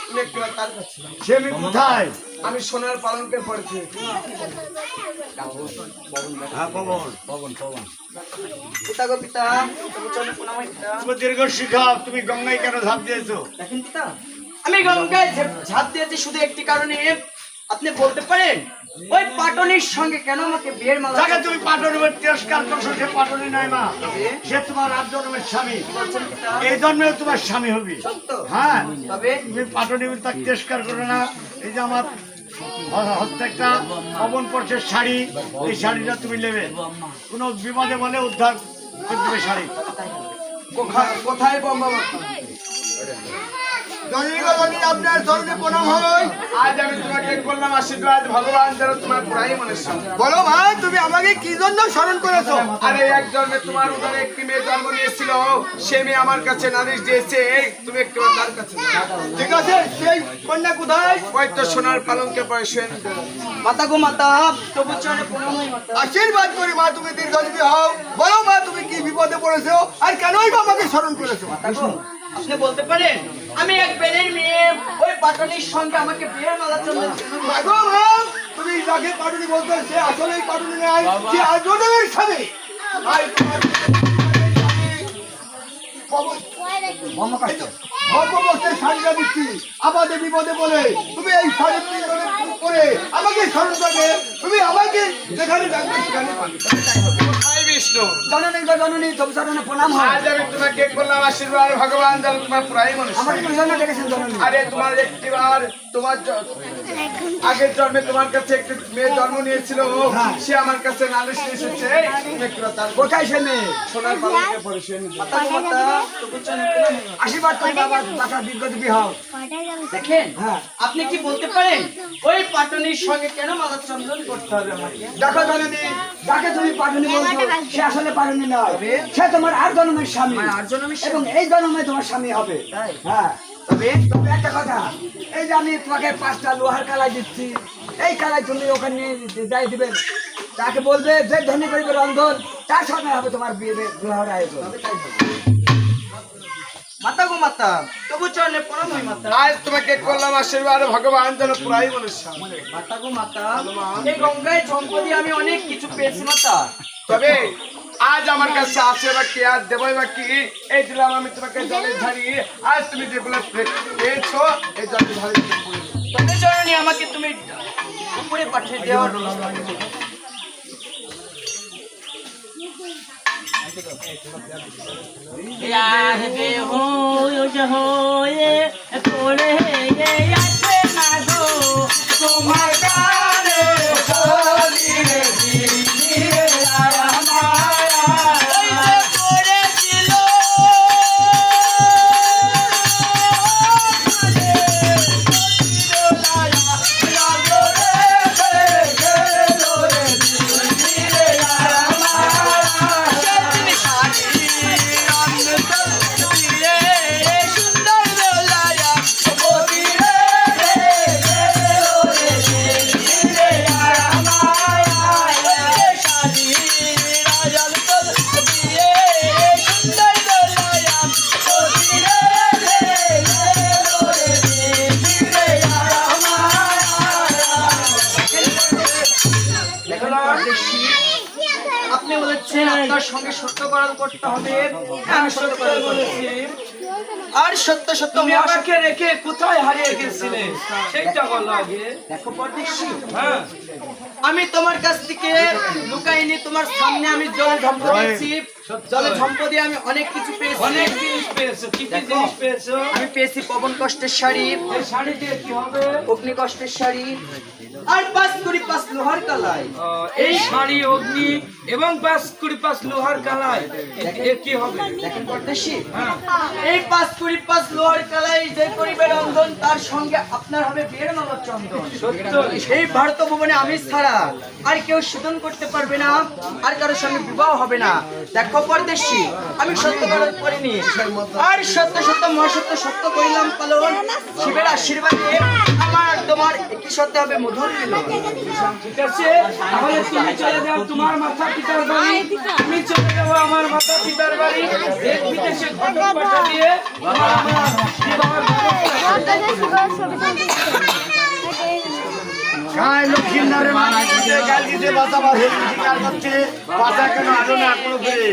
তুমি একটু তার কাছে সে আমি কোথায়? আমি সোনার পালঙ্কে পড়েছি। হ্যাঁ পবন। পিতা গো পিতা, তবু চরণে প্রণাম হয় পিতা। তুমি দীর্ঘ শিখাও, তুমি গঙ্গায় কেন ঝাঁপ দিয়েছো? দেখেন পিতা, আমি গঙ্গায় ঝাঁপ দিয়েছি শুধু একটি কারণে। আপনি বলতে পারেন ওই পাটনির সঙ্গে কেন আমাকে বিয়ের মালা? যাকে তুমি পাটনির তিরস্কার করছো সে পাটনি নয় মা, সে তোমার আট জন্মের স্বামী। এই জন্মেও তোমার স্বামী হবি। হ্যাঁ, তবে তুমি পাটনি তাকে তিরস্কার করো না। এই যে আমার হস্তে একটা পবন পরশের শাড়ি, এই শাড়িটা তুমি নেবে। কোনো বিপদে বলে উদ্ধার করে দেবে শাড়ি। কোথায় বম্বা? আপনার চরণে প্রণাম হয়। আজ আমি তোমাকে করলাম আশীর্বাদ, ভগবান যেন তোমার পুরাই মনে শান্তি। বলো মা, তুমি আমাকে কি জন্য স্মরণ করেছো? আরে এক জন্মে তোমার উদরে একটি মেয়ে জন্ম নিয়েছিল, সে মেয়ে আমার কাছে নালিশ দিয়েছে, তুমি একটু তার কাছে যাও। ঠিক আছে, সেই কন্যা কোথায়? ওই তো সোনার পালঙ্কে বসে। মাতা গো মাতা, তবু চরণে প্রণাম হয় মাতা। আশীর্বাদ করি মা, তুমি দীর্ঘজীবী হও। বলো মা, তুমি কি বিপদে পড়েছো আর কেনই বা আমাকে স্মরণ করেছো? আপনি বলতে পারেন আমি এক বেনের মেয়ে, ওই পাটনির সঙ্গে আমাকে বিয়ের মালা চলবে। মাগো মা, তুমি যাকে পাটুনি বলছো সে আসলেই পাটুনি নয়, সে আজনের স্বামী। আর তোমার ভগবতের শাড়িটা দিচ্ছি, আমাদের বিপদে বলে তুমি এই শাড়ি করে আমাকে স্মরণ করবে। তুমি আমাকে যেখানে ডাকবে সেখানে পাবে। কোথায় বিষ্ণু? জননী গো জননী, তবু চরণে প্রণাম হয়। আজ আমি তোমাকে করলাম আশীর্বাদ, ভগবান যেন তোমার পুরাই মনে আমাকে শান্তি। তুমি জন্য ডেকেছেন জননী। আরে তোমার একটিবার তোমার আগের জন্মে তোমার কাছে একটি মেয়ে জন্ম নিয়েছিল, সে আমার কাছে নালিশ নিয়ে এসেছে, তুমি একটু তার কোথায় সে মেয়ে? সোনার পালঙ্কে বসে। আশীর্বাদ করি বাবা, বাবা দীর্ঘজীবী হও। দেখেন, হ্যাঁ। আপনি কি বলতে পারেন ওই পাটনির সঙ্গে কেন মালা চন্দন করতে হবে আমাকে? দেখো জননী, যাকে তুমি পাটুনি বলছো সে আসলে পাটুনি নয়, সে তোমার আর জন্মের স্বামী। আর জন্মের স্বামী? এবং এই জন্মে তোমার স্বামী হবে। তাই? হ্যাঁ, তবে তবে একটা কথা, এই যে আমি তোমাকে 5টা লোহার কালাই দিচ্ছি, এই কালাই তুমি ওখানে যাই দিবেন, তাকে বলবে যে ধনী করিবে রন্ধন, তার সঙ্গে হবে তোমার বিয়ে বিবাহের আয়োজন। মাতা গো মাতা, তবু চরণে প্রণাম হয় মাতা। আজ তোমাকে করলাম আশীর্বাদ, ভগবান যেন পুরাই মনে শান্তি। মাতা গো মাতা, এই গঙ্গায় সম্পদে আমি অনেক কিছু পেয়েছি মাতা, তবে আজ আমার কাছে আছে বা কি আর দেবই বা কি, এই দিলাম আমি তোমাকে জলের ঝাড়ি। আজ তুমি যেগুলো পেয়েছো এই জলের ঝাড়ি তবে চরণে আমাকে তুমি উপরে পাঠিয়ে দেওয়ার ব্যবস্থা করো। यार बे हो जो हो ये तोड़े ये आते ना दो तुम्हार गाने छोड़ी रे धीरे आया माया ऐसे तोड़े दिलो আপনি বলেছেন আপনার সঙ্গে সত্যকরণ করতে হবে, আমি সত্যকরণ বলেছি। আর সত্য সত্য আমাকে রেখে কোথায় হারিয়ে গেছিলে সেইটা বলো আগে। দেখো পরদেশী, হ্যাঁ, আমি তোমার কাছ থেকে লুকাইনি, তোমার সামনে আমি জলে ঝম্প দিয়েছি। জলে ঝম্প দিয়ে আমি অনেক কিছু পেয়েছি। অনেক জিনিস পেয়েছো। কি কি জিনিস পেয়েছো? আমি পেয়েছি পবন কষ্টের শাড়ি। এই শাড়ি দিয়ে কি হবে? অগ্নি কষ্টের শাড়ি। আর 5 লোহার কালাই। এই শাড়ি অগ্নি এবং 5 লোহার কালাই এর কি হবে? দেখেন পরদেশী, এই 5 লোহার কালাই যে করিবে রন্ধন, তার সঙ্গে আপনার হবে বিয়ের মালা চন্দন। এই ভারত ভুবনে আমি ছাড়া আর কেউ শোধন করতে পারবে না, আর কারোর সঙ্গে বিবাহ হবে না। দেখো পরদেশী, আমি সত্য পালন করিনি, আর সত্য সত্য মহাসত্য সত্য করিলাম পালন। শিবের আশীর্বাদে আমার তোমার তোমার একই সাথে হবে মধুর মিলন। ঠিক আছে, তাহলে তুমি চলে যাও তোমার মাতা পিতার বাড়ি, তুমি চলে যাও আমার মাতা পিতার বাড়ি, দেশ বিদেশে ঘটক পাঠা দিয়ে তোমার আমার বিবাহের ব্যবস্থা গায়ে লক্ষ্মীনারে মাটিতে গালিতে বাঁচাবার হেলতে শিকার করছে, বাঁচা কেন আলো না এখনো ফিরে।